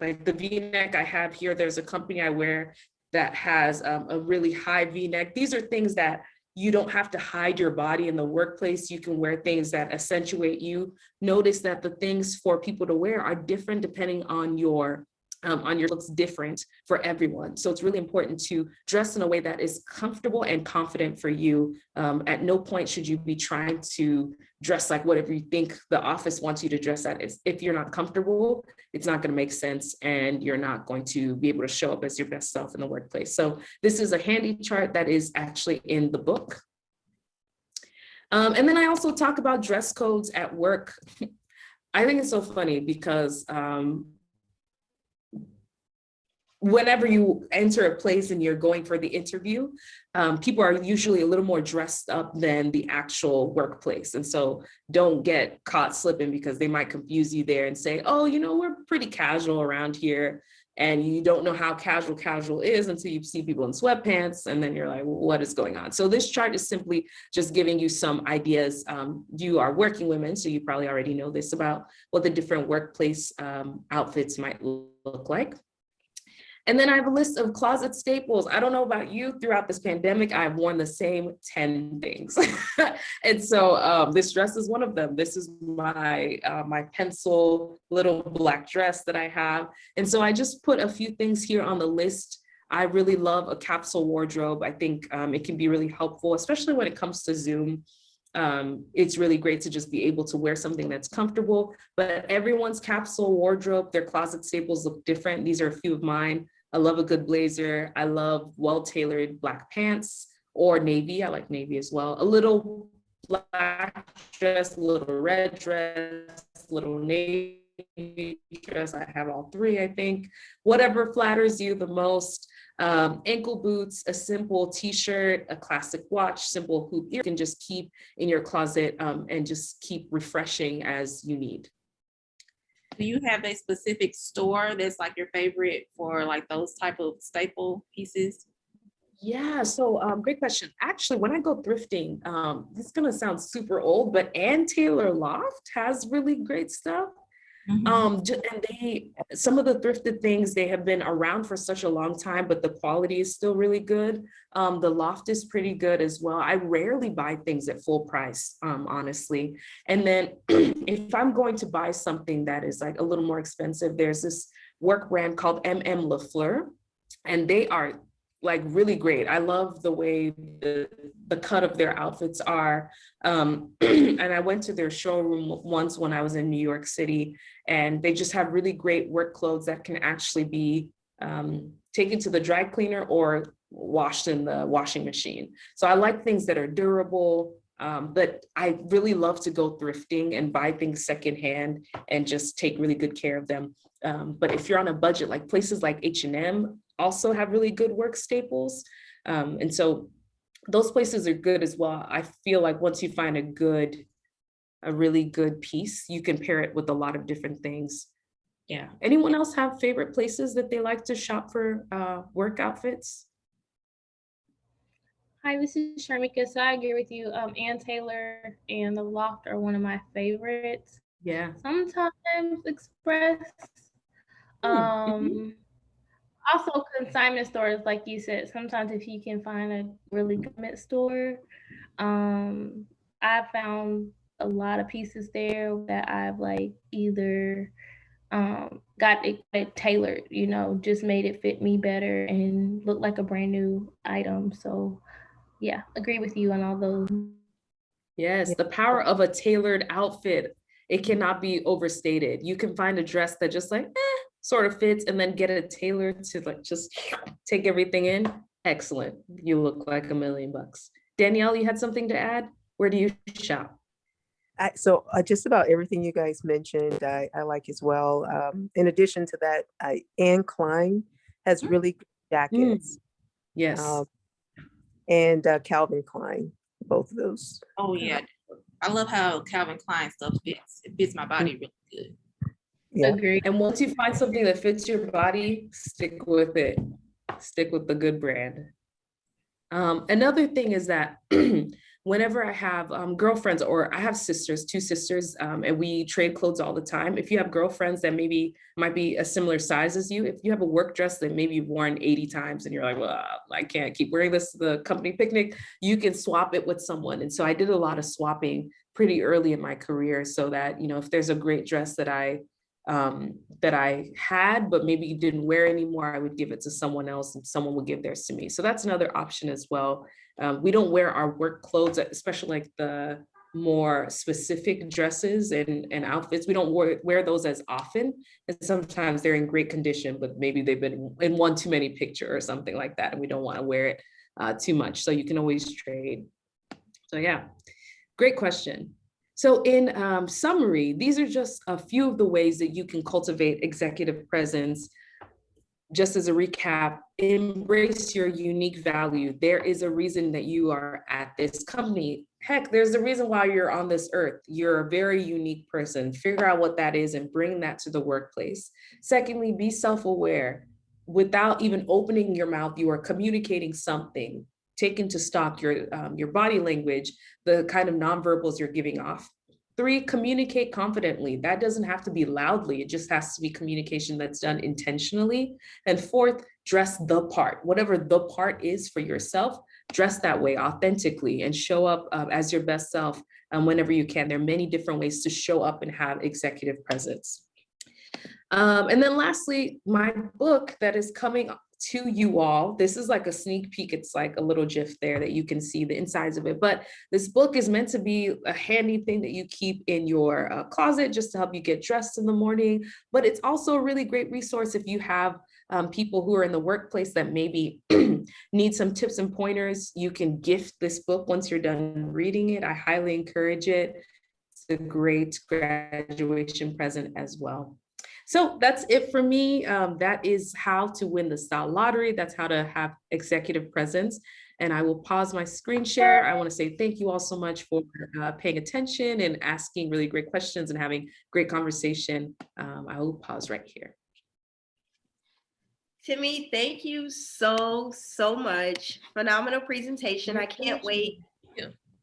like the V-neck I have here, there's a company I wear that has a really high V-neck. These are things that you don't have to hide your body in the workplace. You can wear things that accentuate you. Notice that the things for people to wear are different depending on your looks, different for everyone. So it's really important to dress in a way that is comfortable and confident for you. At no point should you be trying to dress like whatever you think the office wants you to dress at. If you're not comfortable, it's not going to make sense and you're not going to be able to show up as your best self in the workplace. So this is a handy chart that is actually in the book. And then I also talk about dress codes at work. I think it's so funny because whenever you enter a place and you're going for the interview, people are usually a little more dressed up than the actual workplace. And so don't get caught slipping because they might confuse you there and say, oh, you know, we're pretty casual around here. And you don't know how casual is until you see people in sweatpants. And then you're like, well, what is going on? So this chart is simply just giving you some ideas. You are working women, so you probably already know this about what the different workplace outfits might look like. And then I have a list of closet staples. I don't know about you, throughout this pandemic, I've worn the same 10 things. And so this dress is one of them. This is my pencil little black dress that I have. And so I just put a few things here on the list. I really love a capsule wardrobe. I think it can be really helpful, especially when it comes to Zoom. It's really great to just be able to wear something that's comfortable, but everyone's capsule wardrobe, their closet staples look different. These are a few of mine. I love a good blazer. I love well-tailored black pants or navy. I like navy as well. A little black dress, a little red dress, a little navy dress. I have all three, I think. Whatever flatters you the most. Ankle boots, a simple t-shirt, a classic watch, simple hoop you can just keep in your closet and just keep refreshing as you need. Do you have a specific store that's like your favorite for like those type of staple pieces? Yeah, so great question. Actually, when I go thrifting, this is gonna sound super old, but Ann Taylor Loft has really great stuff. And some of the thrifted things, they have been around for such a long time, but the quality is still really good. The loft is pretty good as well. I rarely buy things at full price, honestly. And then if I'm going to buy something that is like a little more expensive, there's this work brand called MM Lafleur, and they are like really great. I love the way the cut of their outfits are. And I went to their showroom once when I was in New York City, and they just have really great work clothes that can actually be taken to the dry cleaner or washed in the washing machine. So I like things that are durable, but I really love to go thrifting and buy things secondhand and just take really good care of them. But if you're on a budget, like places like H&M also have really good work staples. And so those places are good as well. I feel like once you find a really good piece, you can pair it with a lot of different things. Yeah. Anyone else have favorite places that they like to shop for work outfits? Hi, this is Sharmika. So I agree with you. Ann Taylor and The Loft are one of my favorites. Yeah. Sometimes Express. Also consignment stores, like you said. Sometimes if you can find a really good store, I found a lot of pieces there that I've like either got it tailored, you know, just made it fit me better and look like a brand new item. So yeah, agree with you on all those. Yes, the power of a tailored outfit, it cannot be overstated. You can find a dress that just like sort of fits and then get a tailor to like just take everything in. Excellent. You look like $1,000,000. Danielle, you had something to add? Where do you shop? So just about everything you guys mentioned, I like as well. In addition to that, Anne Klein has really good jackets. Yes. And Calvin Klein, both of those. Oh yeah, I love how Calvin Klein stuff fits. It fits my body really good. Yeah. Agree. And once you find something that fits your body, stick with it. Stick with the good brand. Another thing is that whenever I have girlfriends, or I have sisters, 2 sisters, and we trade clothes all the time. If you have girlfriends that maybe might be a similar size as you, if you have a work dress that maybe you've worn 80 times and you're like, well, I can't keep wearing this to the company picnic, you can swap it with someone. And so I did a lot of swapping pretty early in my career, so that, you know, if there's a great dress that I had, but maybe didn't wear anymore, I would give it to someone else and someone would give theirs to me. So that's another option as well. We don't wear our work clothes, especially like the more specific dresses and outfits. We don't wear those as often. And sometimes they're in great condition, but maybe they've been in one too many picture or something like that. And we don't want to wear it too much. So you can always trade. So yeah, great question. So in summary, these are just a few of the ways that you can cultivate executive presence. Just as a recap, embrace your unique value. There is a reason that you are at this company. Heck, there's a reason why you're on this earth. You're a very unique person. Figure out what that is and bring that to the workplace. Secondly, be self-aware. Without even opening your mouth, you are communicating something. Take into stock your body language, the kind of nonverbals you're giving off. 3, communicate confidently. That doesn't have to be loudly. It just has to be communication that's done intentionally. And 4th, dress the part. Whatever the part is for yourself, dress that way authentically and show up as your best self whenever you can. There are many different ways to show up and have executive presence. And then lastly, my book that is coming to you all. This is like a sneak peek. It's like a little GIF there that you can see the insides of it. But this book is meant to be a handy thing that you keep in your closet just to help you get dressed in the morning. But it's also a really great resource if you have people who are in the workplace that maybe need some tips and pointers. You can gift this book once you're done reading it. I highly encourage it. It's a great graduation present as well. So that's it for me. That is how to win the style lottery. That's how to have executive presence. And I will pause my screen share. I want to say thank you all so much for paying attention and asking really great questions and having great conversation. I will pause right here. Timmy, thank you so much. Phenomenal presentation. I can't wait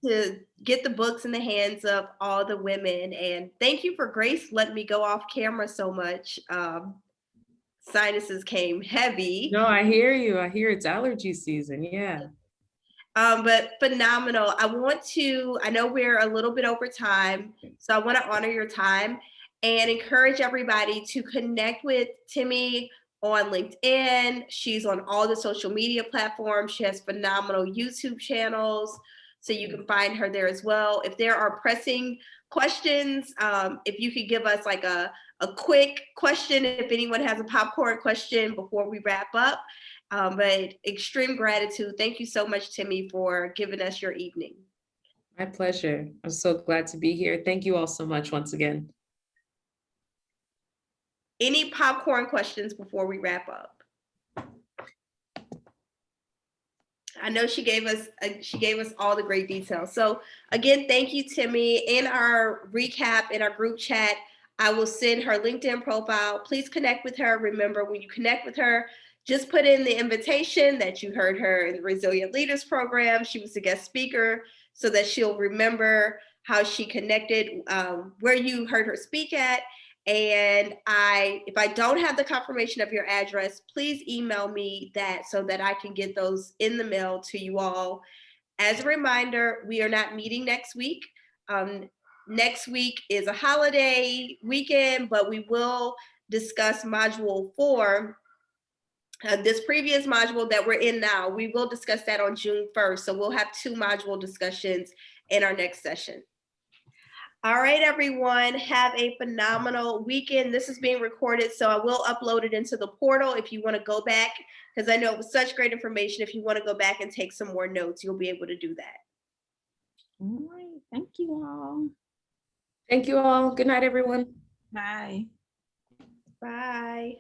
to get the books in the hands of all the women. And thank you for Grace letting me go off camera so much. Sinuses came heavy. No, I hear you. I hear it's allergy season. Yeah. But phenomenal. I know we're a little bit over time, so I want to honor your time. and encourage everybody to connect with Timmy on LinkedIn. She's on all the social media platforms. She has phenomenal YouTube channels, so you can find her there as well. If there are pressing questions, if you could give us like a quick question, if anyone has a popcorn question before we wrap up. But extreme gratitude. Thank you so much, Timmy, for giving us your evening. My pleasure. I'm so glad to be here. Thank you all so much once again. Any popcorn questions before we wrap up? I know she gave us all the great details. So again, thank you, Timmy. In our recap, in our group chat, I will send her LinkedIn profile. Please connect with her. Remember, when you connect with her, just put in the invitation that you heard her in the Resilient Leaders Program. She was a guest speaker, so that she'll remember how she connected, where you heard her speak at. And if I don't have the confirmation of your address, please email me that so that I can get those in the mail to you all. As a reminder, we are not meeting next week. Next week is a holiday weekend, but we will discuss module 4. This previous module that we're in now, we will discuss that on June 1st. So we'll have 2 module discussions in our next session. All right, everyone, have a phenomenal weekend. This is being recorded, so I will upload it into the portal if you want to go back, because I know it was such great information. If you want to go back and take some more notes, you'll be able to do that. All right. Thank you all. Thank you all. Good night, everyone. Bye. Bye.